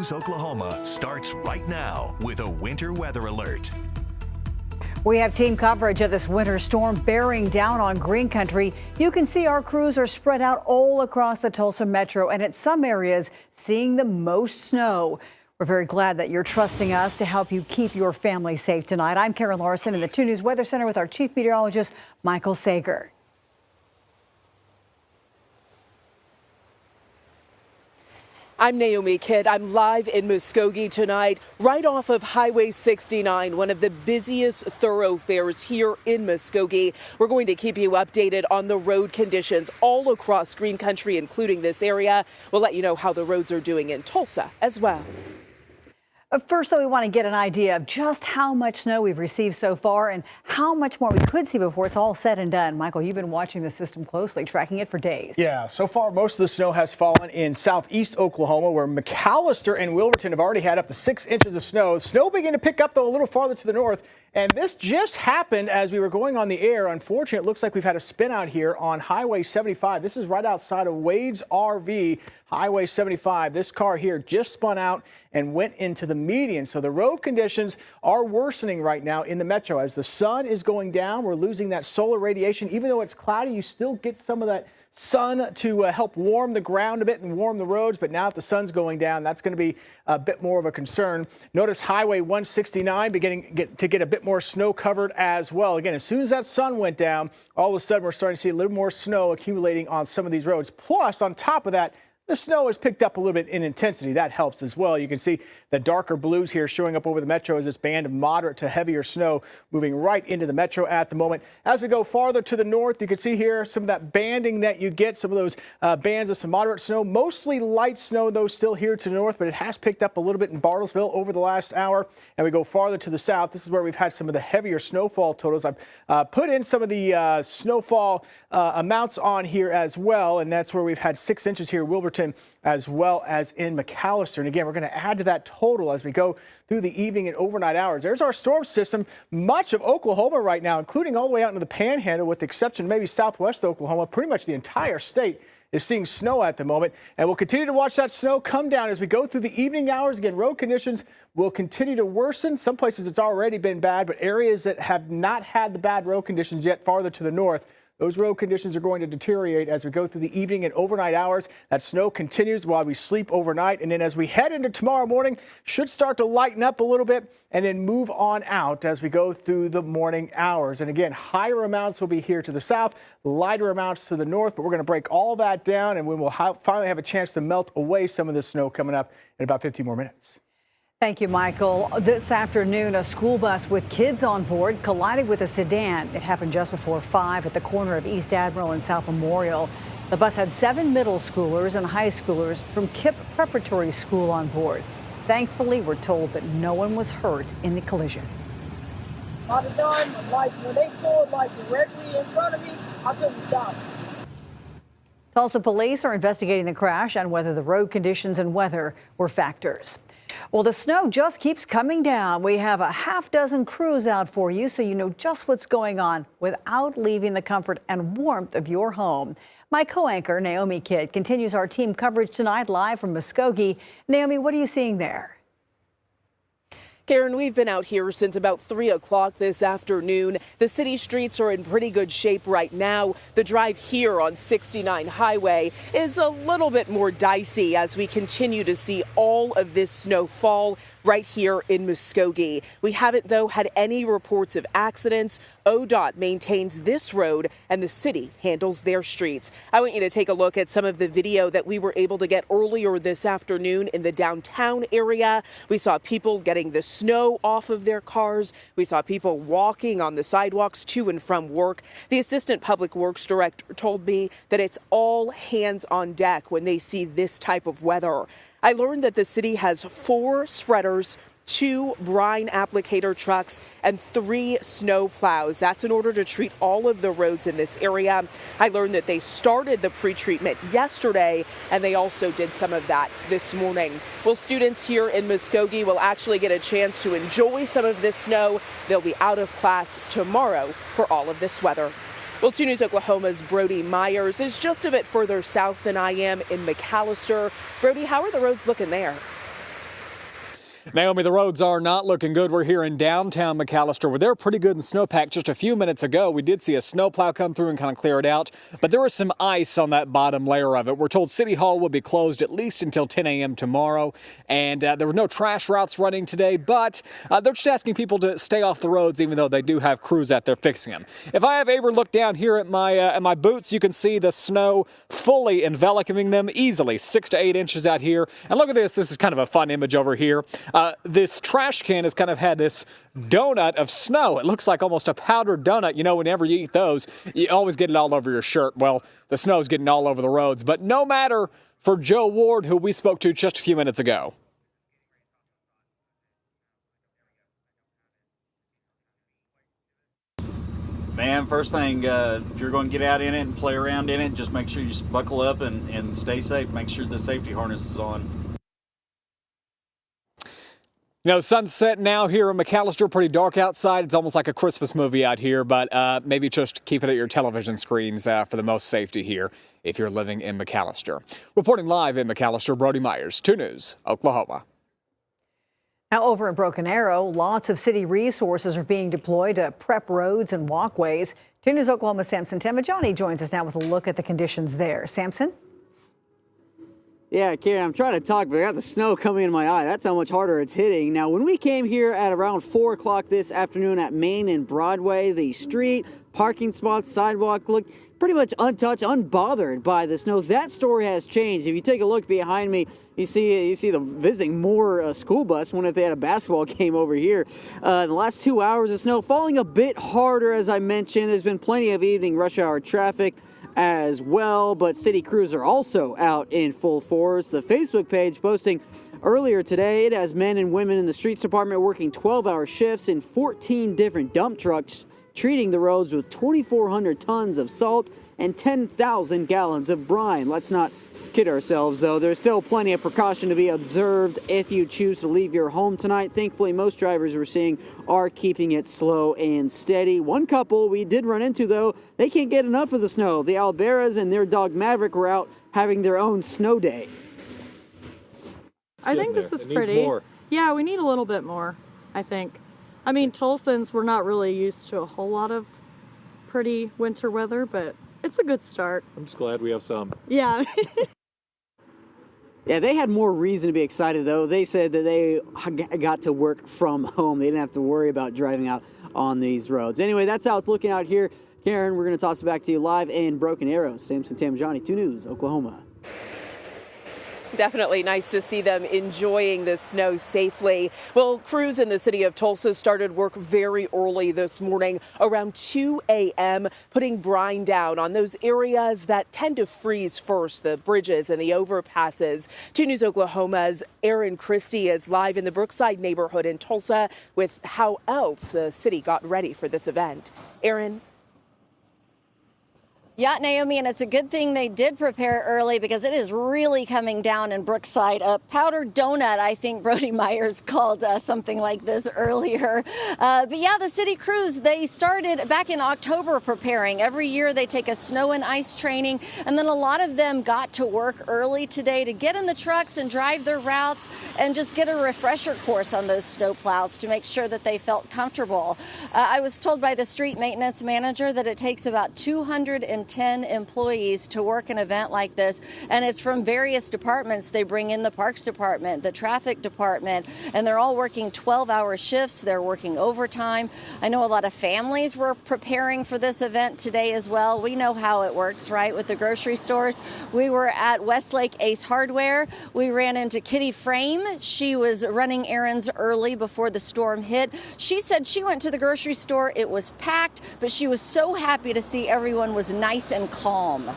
News Oklahoma starts right now with a winter weather alert. We have team coverage of this winter storm bearing down on Green Country. You can see our crews are spread out all across the Tulsa metro and at some areas seeing the most snow. We're very glad that you're trusting us to help you keep your family safe tonight. I'm Karen Larson in the 2 News Weather Center with our chief meteorologist, Michael Sager. I'm Naomi Kidd. I'm live in Muskogee tonight, right off of Highway 69, one of the busiest thoroughfares here in Muskogee. We're going to keep you updated on the road conditions all across Green Country, including this area. We'll let you know how the roads are doing in Tulsa as well. First, though, we want to get an idea of just how much snow we've received so far and how much more we could see before it's all said and done. Michael, you've been watching the system closely, tracking it for days. Yeah, so far most of the snow has fallen in southeast Oklahoma, where McAllister and Wilburton have already had up to 6 inches of snow. Snow began to pick up, though, a little farther to the north. And this just happened as we were going on the air. Unfortunately, it looks like we've had a spin out here on Highway 75. This is right outside of Wade's RV, Highway 75. This car here just spun out and went into the median. So the road conditions are worsening right now in the metro. As the sun is going down, we're losing that solar radiation. Even though it's cloudy, you still get some of that sun to help warm the ground a bit and warm the roads. But now that the sun's going down, that's going to be a bit more of a concern. Notice Highway 169 beginning to get a bit more snow covered as well. Again, as soon as that sun went down, all of a sudden we're starting to see a little more snow accumulating on some of these roads. Plus, on top of that, the snow has picked up a little bit in intensity. That helps as well. You can see the darker blues here showing up over the metro as this band of moderate to heavier snow moving right into the metro at the moment. As we go farther to the north, you can see here some of that banding that you get, some of those bands of some moderate snow, mostly light snow, though, still here to the north, but it has picked up a little bit in Bartlesville over the last hour. And we go farther to the south. This is where we've had some of the heavier snowfall totals. I've put in some of the snowfall amounts on here as well, and that's where we've had 6 inches here, Wilburton, as well as in McAllister. And again, we're going to add to that total as we go through the evening and overnight hours. There's our storm system. Much of Oklahoma right now, including all the way out into the Panhandle, with the exception of maybe southwest Oklahoma, pretty much the entire state is seeing snow at the moment. And we'll continue to watch that snow come down as we go through the evening hours. Again, road conditions will continue to worsen. Some places it's already been bad, but areas that have not had the bad road conditions yet farther to the north, those road conditions are going to deteriorate as we go through the evening and overnight hours. That snow continues while we sleep overnight. And then as we head into tomorrow morning, should start to lighten up a little bit and then move on out as we go through the morning hours. And again, higher amounts will be here to the south, lighter amounts to the north. But we're going to break all that down, and we will finally have a chance to melt away some of the snow coming up in about 15 more minutes. Thank you, Michael. This afternoon, a school bus with kids on board collided with a sedan. It happened just before 5 at the corner of East Admiral and South Memorial. The bus had 7 middle schoolers and high schoolers from KIPP Preparatory School on board. Thankfully, we're told that no one was hurt in the collision. A lot of time, when they pulled directly in front of me, I couldn't stop. Tulsa police are investigating the crash and whether the road conditions and weather were factors. Well, the snow just keeps coming down. We have a half dozen crews out for you so you know just what's going on without leaving the comfort and warmth of your home. My co-anchor, Naomi Kidd, continues our team coverage tonight live from Muskogee. Naomi, what are you seeing there? Karen, we've been out here since about 3 o'clock this afternoon. The city streets are in pretty good shape right now. The drive here on 69 Highway is a little bit more dicey as we continue to see all of this snow fall right here in Muskogee. We haven't, though, had any reports of accidents. ODOT maintains this road and the city handles their streets. I want you to take a look at some of the video that we were able to get earlier this afternoon in the downtown area. We saw people getting the snow off of their cars. We saw people walking on the sidewalks to and from work. The assistant public works director told me that it's all hands on deck when they see this type of weather. I learned that the city has 4 spreaders, 2 brine applicator trucks, and 3 snow plows. That's in order to treat all of the roads in this area. I learned that they started the pre-treatment yesterday, and they also did some of that this morning. Well, students here in Muskogee will actually get a chance to enjoy some of this snow. They'll be out of class tomorrow for all of this weather. Well, 2 News Oklahoma's Brody Myers is just a bit further south than I am in McAllister. Brody, how are the roads looking there? Naomi, the roads are not looking good. We're here in downtown McAlester, where they're pretty good in the snowpack. Just a few minutes ago, we did see a snowplow come through and kind of clear it out, but there was some ice on that bottom layer of it. We're told City Hall will be closed at least until 10 a.m. tomorrow, and there were no trash routes running today, but they're just asking people to stay off the roads, even though they do have crews out there fixing them. If I have Avery look down here at my boots, you can see the snow fully enveloping them easily, 6 to 8 inches out here. And look at this. This is kind of a fun image over here. This trash can has kind of had this donut of snow. It looks like almost a powdered donut. You know, whenever you eat those, you always get it all over your shirt. Well, the snow's getting all over the roads. But no matter for Joe Ward, who we spoke to just a few minutes ago. Man, first thing, if you're going to get out in it and play around in it, just make sure you just buckle up and stay safe. Make sure the safety harness is on. You know, sunset now here in McAlester, pretty dark outside. It's almost like a Christmas movie out here, but maybe just keep it at your television screens for the most safety here if you're living in McAlester. Reporting live in McAlester, Brody Myers, 2 News, Oklahoma. Now over in Broken Arrow, lots of city resources are being deployed to prep roads and walkways. 2 News Oklahoma's Samson Tamajani joins us now with a look at the conditions there. Samson? Yeah, Karen, I'm trying to talk, but I got the snow coming in my eye. That's how much harder it's hitting. Now, when we came here at around 4 o'clock this afternoon at Main and Broadway, the street, parking spots, sidewalk looked pretty much untouched, unbothered by the snow. That story has changed. If you take a look behind me, you see them visiting more school bus. Wonder if they had a basketball game over here. The last 2 hours of snow falling a bit harder, as I mentioned. There's been plenty of evening rush hour traffic as well, but city crews are also out in full force. The Facebook page posting earlier today, it has men and women in the streets department working 12-hour shifts in 14 different dump trucks, treating the roads with 2,400 tons of salt and 10,000 gallons of brine. Let's not kid ourselves, though. There's still plenty of precaution to be observed if you choose to leave your home tonight. Thankfully, most drivers we're seeing are keeping it slow and steady. One couple we did run into, though, they can't get enough of the snow. The Alberas and their dog Maverick were out having their own snow day. I think this is pretty. Yeah, we need a little bit more, I think. I mean, Tulsans, we're not really used to a whole lot of pretty winter weather, but it's a good start. I'm just glad we have some. Yeah. Yeah, they had more reason to be excited, though. They said that they got to work from home. They didn't have to worry about driving out on these roads. Anyway, that's how it's looking out here. Karen, we're going to toss it back to you live in Broken Arrow. Samson Tamajani, 2 News, Oklahoma. Definitely nice to see them enjoying the snow safely. Well, crews in the city of Tulsa started work very early this morning, around 2 a.m., putting brine down on those areas that tend to freeze first, the bridges and the overpasses. 2 News Oklahoma's Aaron Christie is live in the Brookside neighborhood in Tulsa with how else the city got ready for this event. Aaron? Yeah, Naomi, and it's a good thing they did prepare early because it is really coming down in Brookside. A powdered donut, I think Brody Myers called something like this earlier. But yeah, the city crews, they started back in October preparing. Every year they take a snow and ice training, and then a lot of them got to work early today to get in the trucks and drive their routes and just get a refresher course on those snow plows to make sure that they felt comfortable. I was told by the street maintenance manager that it takes about 210 employees to work an event like this, and it's from various departments. They bring in the parks department, the traffic department, and they're all working 12-hour shifts. They're working overtime. I know a lot of families were preparing for this event today as well. We know how it works, right, with the grocery stores. We were at Westlake Ace Hardware. We ran into Kitty Frame. She was running errands early before the storm hit. She said she went to the grocery store. It was packed, but she was so happy to see everyone was nice and calm.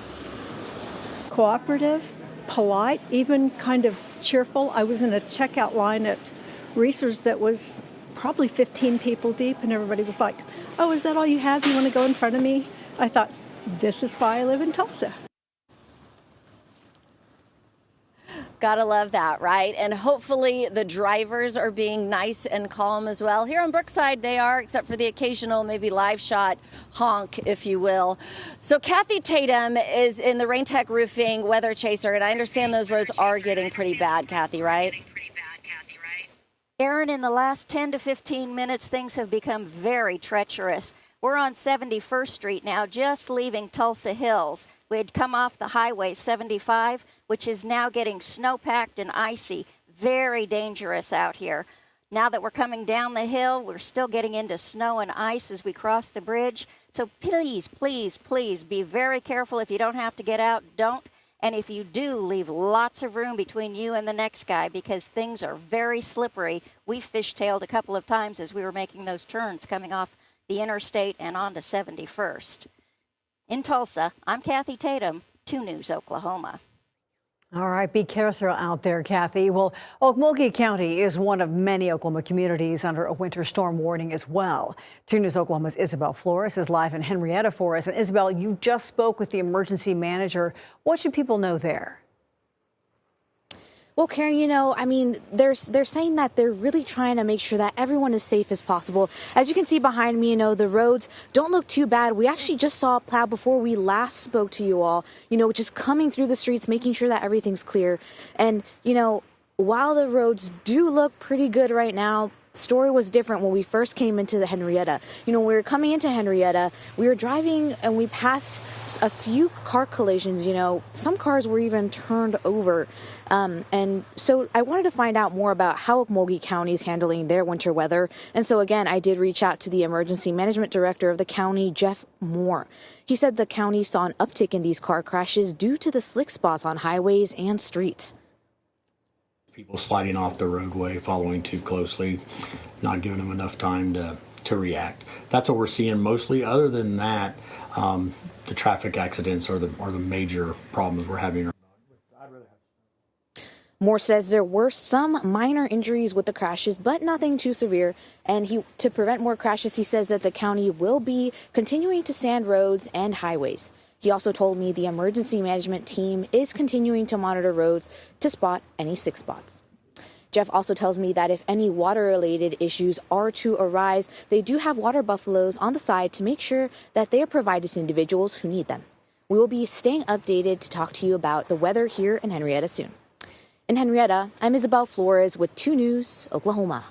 Cooperative, polite, even kind of cheerful. I was in a checkout line at Reese's that was probably 15 people deep, and everybody was like, "Oh, is that all you have? You want to go in front of me?" I thought, this is why I live in Tulsa. Gotta love that, right? And hopefully the drivers are being nice and calm as well. Here on Brookside, they are, except for the occasional maybe live shot honk, if you will. So Kathy Tatum is in the Rain Tech Roofing Weather Chaser, and I understand those roads are getting pretty bad, Kathy, right? Aaron, in the last 10 to 15 minutes, things have become very treacherous. We're on 71st Street now, just leaving Tulsa Hills. We had come off the Highway 75, which is now getting snow-packed and icy. Very dangerous out here. Now that we're coming down the hill, we're still getting into snow and ice as we cross the bridge. So please, please, please be very careful. If you don't have to get out, don't. And if you do, leave lots of room between you and the next guy because things are very slippery. We fishtailed a couple of times as we were making those turns coming off the interstate and onto 71st. In Tulsa, I'm Kathy Tatum, 2 News, Oklahoma. All right, be careful out there, Kathy. Well, Okmulgee County is one of many Oklahoma communities under a winter storm warning as well. 2 News Oklahoma's Isabel Flores is live in Henrietta for us. And Isabel, you just spoke with the emergency manager. What should people know there? Well, Karen, they're saying that they're really trying to make sure that everyone is safe as possible. As you can see behind me, the roads don't look too bad. We actually just saw a plow before we last spoke to you all, just coming through the streets, making sure that everything's clear. And, while the roads do look pretty good right now, story was different when we first came into the Henrietta. We were coming into Henrietta, we were driving and we passed a few car collisions. Some cars were even turned over. And so I wanted to find out more about how Okmulgee County is handling their winter weather. And so again, I did reach out to the emergency management director of the county, Jeff Moore. He said the county saw an uptick in these car crashes due to the slick spots on highways and streets. People sliding off the roadway, following too closely, not giving them enough time to react. That's what we're seeing mostly. Other than that, the traffic accidents are the major problems we're having. Moore says there were some minor injuries with the crashes, but nothing too severe. And to prevent more crashes, he says that the county will be continuing to sand roads and highways. He also told me the emergency management team is continuing to monitor roads to spot any sick spots. Jeff also tells me that if any water-related issues are to arise, they do have water buffaloes on the side to make sure that they are provided to individuals who need them. We will be staying updated to talk to you about the weather here in Henrietta soon. In Henrietta, I'm Isabel Flores with 2 News, Oklahoma.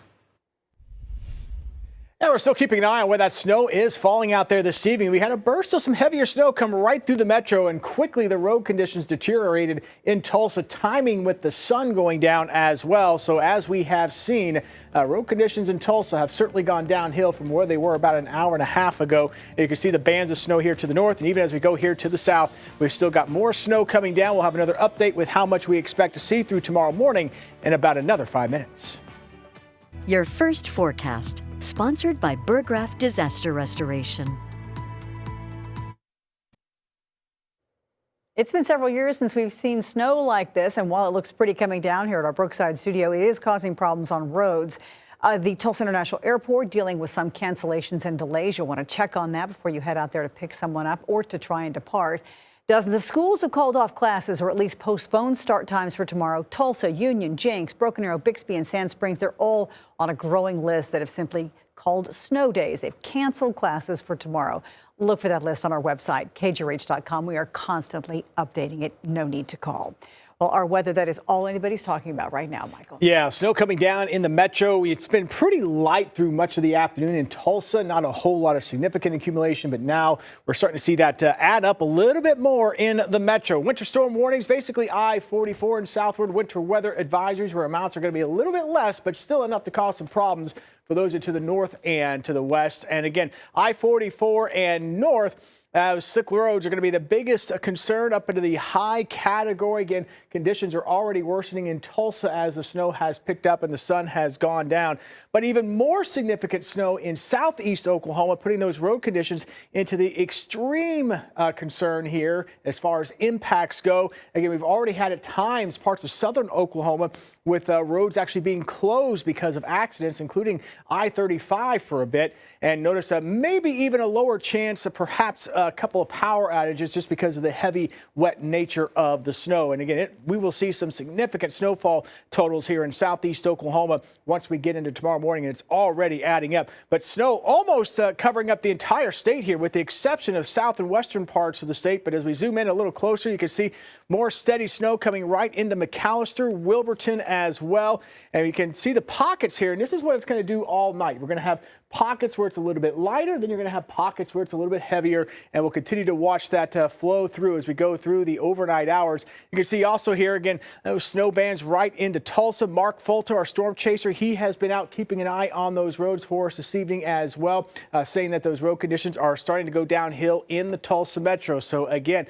Now we're still keeping an eye on where that snow is falling out there this evening. We had a burst of some heavier snow come right through the metro, and quickly the road conditions deteriorated in Tulsa, timing with the sun going down as well. So as we have seen, road conditions in Tulsa have certainly gone downhill from where they were about an hour and a half ago. And you can see the bands of snow here to the north, and even as we go here to the south, we've still got more snow coming down. We'll have another update with how much we expect to see through tomorrow morning in about another 5 minutes. Your first forecast, sponsored by Burgraff Disaster Restoration. It's been several years since we've seen snow like this, and while it looks pretty coming down here at our Brookside studio, it is causing problems on roads. The Tulsa International Airport dealing with some cancellations and delays. You'll want to check on that before you head out there to pick someone up or to try and depart. Dozens of schools have called off classes or at least postponed start times for tomorrow. Tulsa, Union, Jenks, Broken Arrow, Bixby, and Sand Springs, they're all on a growing list that have simply called snow days. They've canceled classes for tomorrow. Look for that list on our website, kjrh.com. We are constantly updating it. No need to call. Well, our weather, that is all anybody's talking about right now, Michael. Yeah, snow coming down in the metro. It's been pretty light through much of the afternoon in Tulsa. Not a whole lot of significant accumulation, but now we're starting to see that add up a little bit more in the metro. Winter storm warnings, basically I-44 and southward winter weather advisories where amounts are going to be a little bit less, but still enough to cause some problems for those to the north and to the west. And again, I-44 and north, slick roads are going to be the biggest concern up into the high category. Again, conditions are already worsening in Tulsa as the snow has picked up and the sun has gone down. But even more significant snow in southeast Oklahoma, putting those road conditions into the extreme concern here as far as impacts go. Again, we've already had at times parts of southern Oklahoma with roads actually being closed because of accidents, including I-35 for a bit. And notice maybe even a lower chance of perhaps a couple of power outages just because of the heavy, wet nature of the snow. And again, we will see some significant snowfall totals here in southeast Oklahoma once we get into tomorrow morning, and it's already adding up. But snow almost covering up the entire state here, with the exception of south and western parts of the state. But as we zoom in a little closer, you can see more steady snow coming right into McAllister, Wilburton as well. And you can see the pockets here, and this is what it's going to do all night. We're going to have pockets where it's a little bit lighter, then you're going to have pockets where it's a little bit heavier, and we'll continue to watch that flow through as we go through the overnight hours. You can see also here again those snow bands right into Tulsa. Mark Fulta, our storm chaser, he has been out keeping an eye on those roads for us this evening as well, saying that those road conditions are starting to go downhill in the Tulsa metro. So again,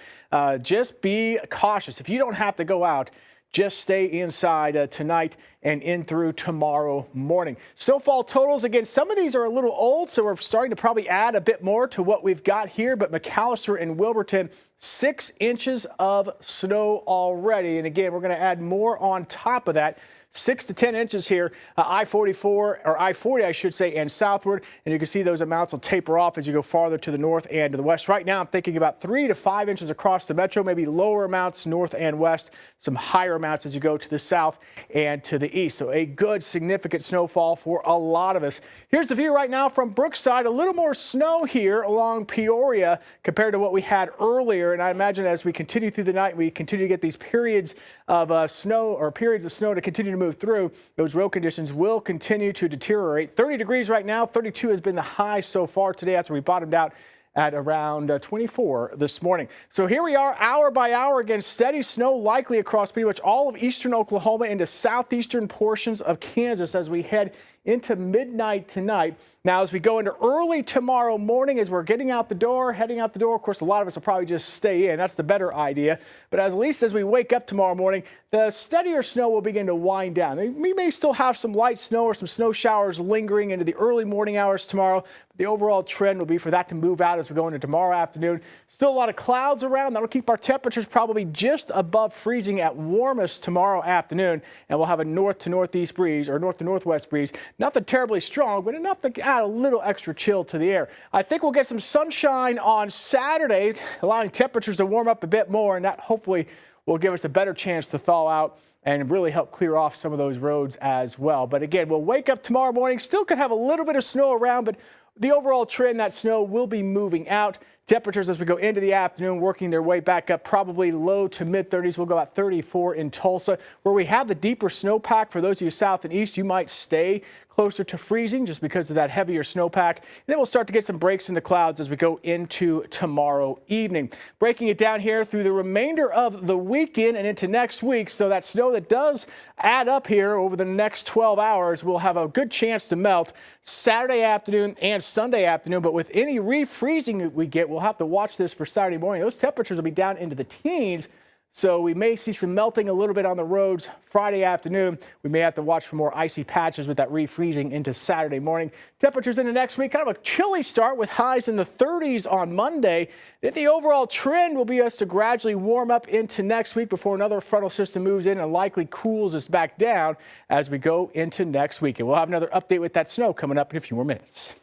just be cautious. If you don't have to go out, just stay inside tonight and in through tomorrow morning. Snowfall totals, again, some of these are a little old, so we're starting to probably add a bit more to what we've got here. But McAllister and Wilburton, 6 inches of snow already. And again, we're going to add more on top of that. 6 to 10 inches here, I-44 or I-40, I should say, and southward. And you can see those amounts will taper off as you go farther to the north and to the west. Right now, I'm thinking about 3 to 5 inches across the metro, maybe lower amounts north and west, some higher amounts as you go to the south and to the east. So a good, significant snowfall for a lot of us. Here's the view right now from Brookside. A little more snow here along Peoria compared to what we had earlier. And I imagine as we continue through the night, we continue to get these periods of snow to continue to move through, those road conditions will continue to deteriorate. 30 degrees right now. 32 has been the high so far today after we bottomed out at around 24 this morning. So here we are, hour by hour. Again, steady snow likely across pretty much all of eastern Oklahoma into southeastern portions of Kansas as we head into midnight tonight. Now, as we go into early tomorrow morning, as we're heading out the door, of course, a lot of us will probably just stay in. That's the better idea. But at least as we wake up tomorrow morning, the steadier snow will begin to wind down. We may still have some light snow or some snow showers lingering into the early morning hours tomorrow. But the overall trend will be for that to move out as we go into tomorrow afternoon. Still a lot of clouds around. That'll keep our temperatures probably just above freezing at warmest tomorrow afternoon. And we'll have a north to northeast breeze or north to northwest breeze. Nothing terribly strong, but enough to add a little extra chill to the air. I think we'll get some sunshine on Saturday, allowing temperatures to warm up a bit more, and that hopefully will give us a better chance to thaw out and really help clear off some of those roads as well. But again, we'll wake up tomorrow morning, still could have a little bit of snow around, but the overall trend, that snow will be moving out. Temperatures as we go into the afternoon working their way back up, probably low to mid 30s. We'll go about 34 in Tulsa. Where we have the deeper snowpack, for those of you south and east, you might stay closer to freezing just because of that heavier snowpack. Then we'll start to get some breaks in the clouds as we go into tomorrow evening. Breaking it down here through the remainder of the weekend and into next week. So that snow that does add up here over the next 12 hours will have a good chance to melt Saturday afternoon and Sunday afternoon. But with any refreezing that we get, we'll have to watch this for Saturday morning. Those temperatures will be down into the teens. So we may see some melting a little bit on the roads Friday afternoon. We may have to watch for more icy patches with that refreezing into Saturday morning. Temperatures into next week, kind of a chilly start with highs in the 30s on Monday. Then the overall trend will be us to gradually warm up into next week before another frontal system moves in and likely cools us back down as we go into next week. And we'll have another update with that snow coming up in a few more minutes.